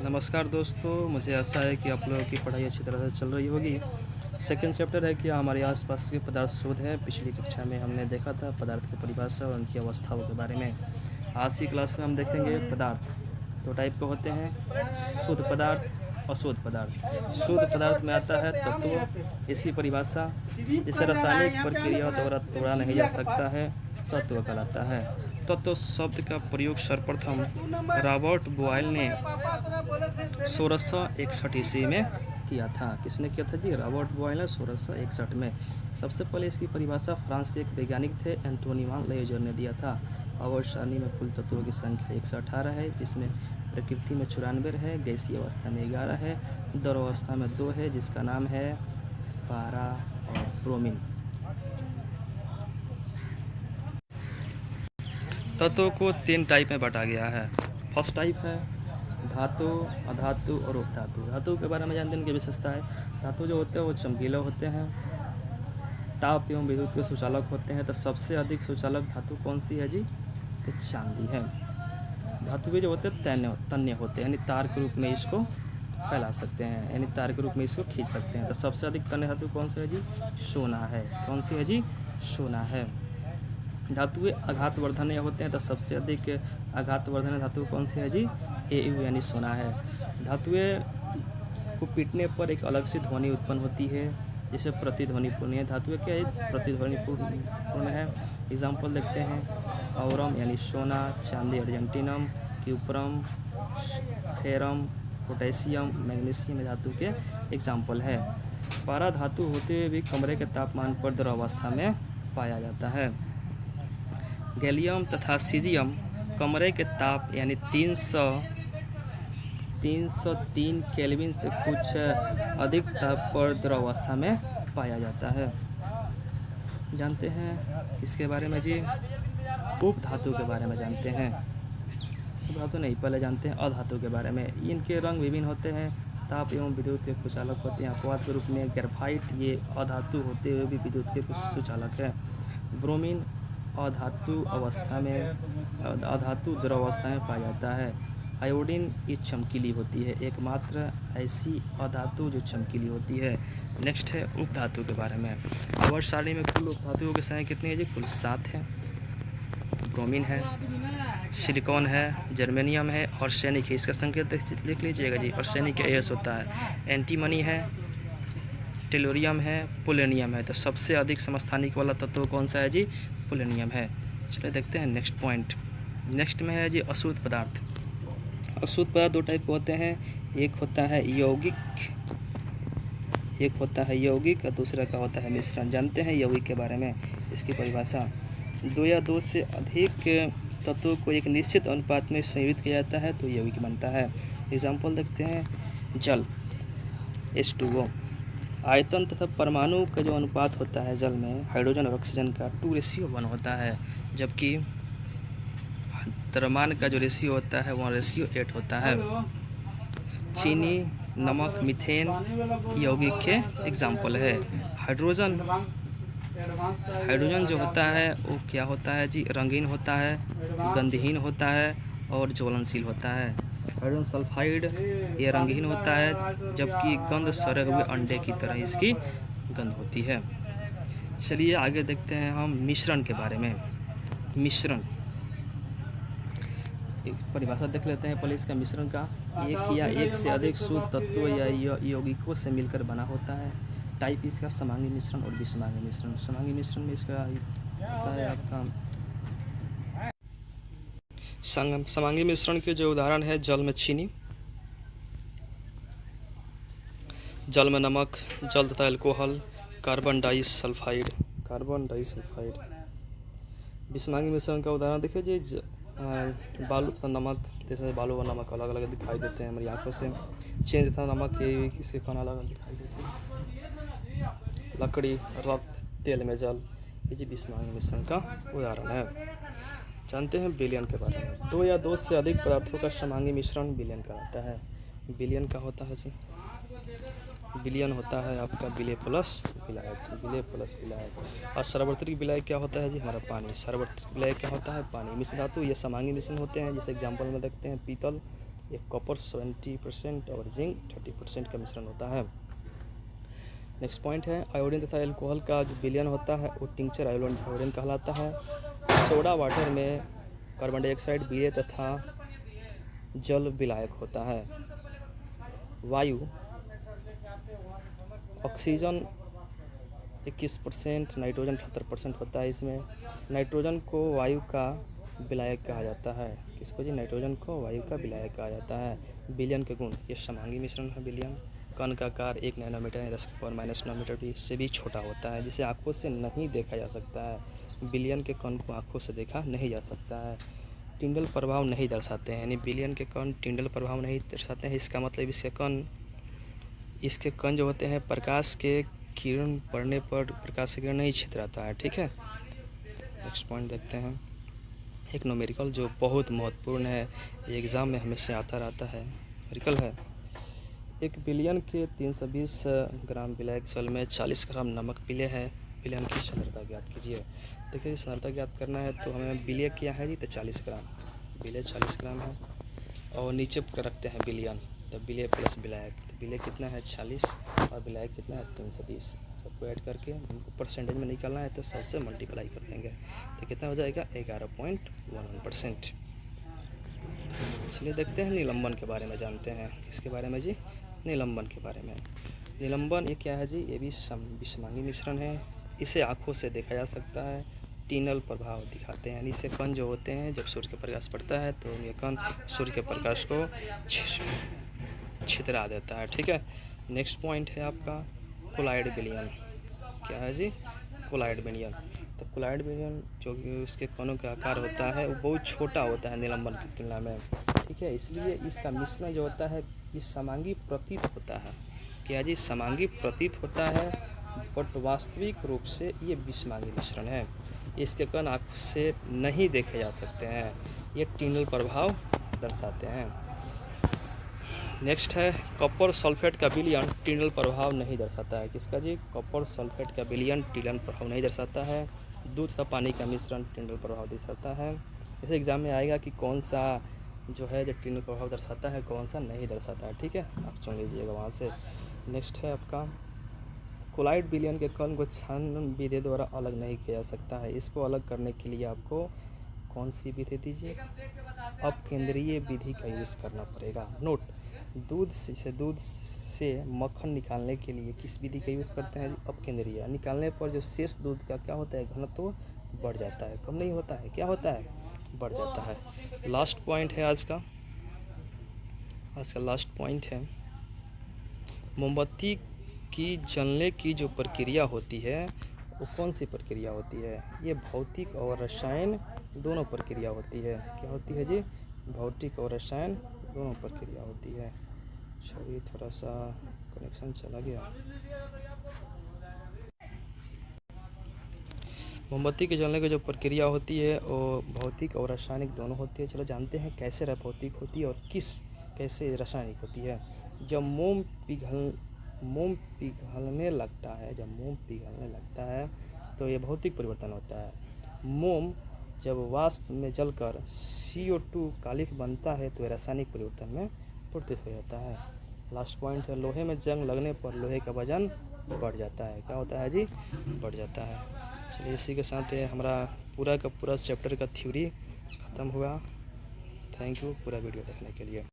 नमस्कार दोस्तों, मुझे आशा है कि आप लोगों की पढ़ाई अच्छी तरह से चल रही होगी। सेकंड चैप्टर है कि हमारे आसपास के पदार्थ शोध है। पिछली कक्षा में हमने देखा था पदार्थ की परिभाषा और उनकी अवस्थाओं के बारे में। आज की क्लास में हम देखेंगे पदार्थ दो टाइप के होते हैं, शुद्ध पदार्थ, अशुद्ध पदार्थ। शुद्ध पदार्थ में आता है तत्व, इसकी परिभाषा जिसे रासायनिक प्रक्रिया द्वारा तोड़ा नहीं जा सकता है तत्व कहलाता है। तत्व शब्द का प्रयोग सर्वप्रथम रॉबर्ट बॉयल ने 1661 ईस्वी में किया था। किसने किया था जी? रॉबर्ट बॉयल ने 1661 में। सबसे पहले इसकी परिभाषा फ्रांस के एक वैज्ञानिक थे एंटोनी वान लेजेंड ने दिया था। आवर्त सारणी में कुल तत्वों की संख्या 118 है, जिसमें प्रकृति में 94 है, गैसीय अवस्था में 11 है, द्रव अवस्था में 2 है, जिसका नाम है पारा और ब्रोमीन। तत्वों को 3 टाइप में बांटा गया है। फर्स्ट टाइप है धातु, अधातु और उपधातु। धातु के बारे में जानते हैं, इनकी विशेषता है। धातु जो होते हैं वो चमकीले होते हैं, ताप एवं विद्युत के सुचालक होते हैं। तो सबसे अधिक सुचालक धातु कौन सी है जी? तो चांदी है। धातु भी जो होते हैं तन्य होते हैं, यानी तार के रूप में इसको फैला सकते हैं, यानी तार के रूप में इसको खींच सकते हैं। तो सबसे अधिक तन्य धातु कौन सी है जी? सोना है। कौन सी है जी? सोना है। धातुएं आघातवर्धनीय होते हैं। तो सबसे अधिक आघातवर्धनीय धातु कौन सी है जी? Au यानी सोना है। धातुएं को पीटने पर एक अलग सी ध्वनि उत्पन्न होती है, जिसे प्रतिध्वनिपूर्ण है। धातुएं क्या है? प्रतिध्वनिपूर्ण है। एग्जाम्पल देखते हैं, औरम यानी सोना, चांदी अर्जेंटिनम, क्यूप्रम, फेरम, पोटेशियम, मैग्नीशियम धातु के एग्जाम्पल है। पारा धातु होते हुए भी कमरे के तापमान पर द्रव अवस्था में पाया जाता है। गैलियम तथा सीजियम कमरे के ताप यानी 303 केल्विन से कुछ अधिक ताप पर द्रव अवस्था में पाया जाता है। जानते हैं किसके बारे में जी? उपधातु के बारे में जानते हैं। उपधातु नहीं, पहले जानते हैं अधातु के बारे में। इनके रंग विभिन्न होते हैं, ताप एवं विद्युत के सुचालक होते हैं। अपवाद के रूप में ग्रेफाइट ये अधातु होते हुए भी विद्युत के कुछ सुचालक है। ब्रोमीन अधातु द्रव अवस्था में पाया जाता है। आयोडीन ये चमकीली होती है, एकमात्र ऐसी अधातु जो चमकीली होती है। नेक्स्ट है उपधातु के बारे में। आवर्त सारणी में कुल उपधातुओं की संख्या कितनी है जी? कुल 7 है। ब्रोमीन है, सिलिकॉन है, जर्मेनियम है, आर्सेनिक है। इसका संकेत लिख लीजिएगा जी, आर्सेनिक AS होता है। एंटीमनी है, टेलोरियम है, पोलेनियम है। तो सबसे अधिक समस्थानिक वाला तत्व कौन सा है जी? पोलेनियम है। चलिए देखते हैं नेक्स्ट पॉइंट। नेक्स्ट में है जी अशुद्ध पदार्थ। अशुद्ध पदार्थ दो टाइप के होते हैं, एक होता है यौगिक और दूसरा का होता है मिश्रण। जानते हैं यौगिक के बारे में, इसकी परिभाषा 2 या 2 से अधिक तत्वों को एक निश्चित अनुपात में संयोजित किया जाता है तो यौगिक बनता है। एग्जाम्पल देखते हैं, जल H2O। आयतन तथा परमाणु का जो अनुपात होता है जल में, हाइड्रोजन और ऑक्सीजन का 2:1 होता है, जबकि द्रव्यमान का जो रेशियो होता है 1:8 होता है। चीनी, नमक, मीथेन यौगिक के एग्जाम्पल है। हाइड्रोजन जो होता है वो क्या होता है जी? रंगीन होता है, गंधहीन होता है और ज्वलनशील होता है। हाइड्रोजन सल्फाइड ये रंगहीन होता है, जबकि गंध सड़े हुए अंडे की तरह इसकी गंध होती है। चलिए आगे देखते हैं हम मिश्रण के बारे में। मिश्रण एक परिभाषा देख लेते हैं पहले इसका मिश्रण का। एक या एक से अधिक शुद्ध तत्व या यौगिकों से मिलकर बना होता है। टाइप इसका समांगी मिश्रण और विषमांगी मिश्रण। समांगी मिश्रण में इसका होता है आपका समांगी मिश्रण के जो उदाहरण है, जल में चीनी, जल में नमक, जल तथा अल्कोहल, कार्बन डाइसल्फाइड। विषमांगी मिश्रण का उदाहरण देखिए जी, बालू तथा नमक, जैसे बालू और नमक अलग अलग दिखाई देते हैं हमारी आंखों से। चीनी तथा नमक ये किसी कण अलग अलग दिखाई देते हैं। लकड़ी, रक्त, तेल में जल, ये जी विषमांगी मिश्रण का उदाहरण है। जानते हैं विलयन के बारे में। 2 या 2 से अधिक पदार्थों का समांगी मिश्रण विलयन कहलाता है। विलयन का होता है जी, विलयन होता है आपका विलय प्लस विलायक। और सार्वत्रिक विलायक क्या होता है जी? हमारा पानी। सार्वत्रिक विलायक क्या होता है? पानी। मिश्र धातु ये समांगी मिश्रण होते हैं, जिसे एग्जाम्पल में देखते हैं, पीतल एक कॉपर 70% और जिंक 30% का मिश्रण होता है। नेक्स्ट पॉइंट है आयोडीन तथा एल्कोहल का जो विलयन होता है वो टिंचर आयोडीन कहलाता है। सोडा वाटर में कार्बन डाइऑक्साइड विलय तथा जल विलायक होता है। वायु ऑक्सीजन 21%, नाइट्रोजन 78% होता है। इसमें नाइट्रोजन को वायु का विलायक कहा जाता है। किसको जी? नाइट्रोजन को वायु का विलायक कहा जाता है। विलयन के गुण, ये समांगी मिश्रण है। विलयन कण का आकार 1 नैनोमीटर या 10⁻⁻⁹ भी इससे भी छोटा होता है, जिसे आँखों से नहीं देखा जा सकता है। विलयन के कण को आँखों से देखा नहीं जा सकता है। टिंडल प्रभाव नहीं दर्शाते हैं, यानी विलयन के कण टिंडल प्रभाव नहीं दर्शाते हैं। इसका मतलब इसके कण जो होते हैं प्रकाश के किरण पड़ने पर प्रकाश की किरण नहीं छितराता है। ठीक है, नेक्स्ट पॉइंट देखते हैं। एक न्यूमेरिकल जो बहुत महत्वपूर्ण है, एग्ज़ाम में हमेशा आता रहता है, न्यूमेरिकल है। एक बिलियन के 320 ग्राम विलायक जल में 40 ग्राम नमक विलय है। विलयन की सांद्रता ज्ञात कीजिए। देखिए सांद्रता ज्ञात करना है तो हमें विलय क्या है जी? तो 40 ग्राम, विलय 40 ग्राम है और नीचे रखते हैं विलयन, तो विलय प्लस विलायक, तो विलय कितना है 40 और विलायक कितना है 320। सबको ऐड करके हमको परसेंटेज में निकालना है तो 100 से मल्टीप्लाई कर देंगे तो कितना हो जाएगा 11.11%। चलिए देखते हैं निलंबन के बारे में जानते हैं। किसके बारे में जी? निलंबन के बारे में। निलंबन ये क्या है जी? ये भी विषमांगी मिश्रण है। इसे आँखों से देखा जा सकता है। टिनल प्रभाव दिखाते हैं, यानी इससे कण जो होते हैं जब सूर्य का प्रकाश पड़ता है तो ये कण सूर्य के प्रकाश को छितरा देता है। ठीक है, नेक्स्ट पॉइंट है आपका कोलाइड विलयन। क्या है जी? कोलाइड विलयन। तो कोलाइड विलयन जो इसके कणों का आकार होता है वो बहुत छोटा होता है निलंबन की तुलना में। ठीक है, इसलिए इसका मिश्रण जो होता है ये समांगी प्रतीत होता है। क्या जी? समांगी प्रतीत होता है, बट वास्तविक रूप से ये विषमांगी मिश्रण है। इसके कण आँख से नहीं देखे जा सकते हैं, ये टिनल प्रभाव दर्शाते हैं। नेक्स्ट है कॉपर सल्फेट का विलयन टिनल प्रभाव नहीं दर्शाता है। किसका जी? कॉपर सल्फेट का विलयन टिनल प्रभाव नहीं दर्शाता है। दूध तथा पानी का मिश्रण टिनल प्रभाव दर्शाता है। जैसे एग्जाम में आएगा कि कौन सा जो है जो टिनल प्रभाव दर्शाता है, कौन सा नहीं दर्शाता है। ठीक है, आप चुन लीजिएगा वहाँ से। नेक्स्ट है आपका कोलाइड विलयन के कण को छानन विधि द्वारा अलग नहीं किया जा सकता है। इसको अलग करने के लिए आपको कौन सी विधि दीजिए? अपकेंद्रीय विधि का यूज़ करना पड़ेगा। नोट, दूध से मक्खन निकालने के लिए किस विधि का यूज़ करते हैं? अपकेंद्रीय। निकालने पर जो शेष दूध का क्या होता है? घनत्व बढ़ जाता है, कम नहीं होता है। क्या होता है? बढ़ जाता है। लास्ट पॉइंट है आज का लास्ट पॉइंट है मोमबत्ती की जलने की जो प्रक्रिया होती है वो कौन सी प्रक्रिया होती है? ये भौतिक और रसायन दोनों प्रक्रिया होती है। क्या होती है जी? भौतिक और रसायन दोनों प्रक्रिया होती है। चलिए थोड़ा सा कनेक्शन चला गया। मोमबत्ती के जलने की जो प्रक्रिया होती है वो भौतिक और रासायनिक दोनों होती है। चलो जानते हैं कैसे भौतिक होती है और कैसे रासायनिक होती है। जब मोम पिघलने लगता है तो ये भौतिक परिवर्तन होता है। मोम जब वाष्प में जलकर CO2 कालिख बनता है तो रासायनिक परिवर्तन में परिवर्तित हो जाता है। लास्ट पॉइंट है लोहे में जंग लगने पर लोहे का वजन बढ़ जाता है। क्या होता है जी? बढ़ जाता है। चलिए इसी के साथ हमारा पूरा का पूरा चैप्टर का थ्योरी ख़त्म हुआ। थैंक यू पूरा वीडियो देखने के लिए।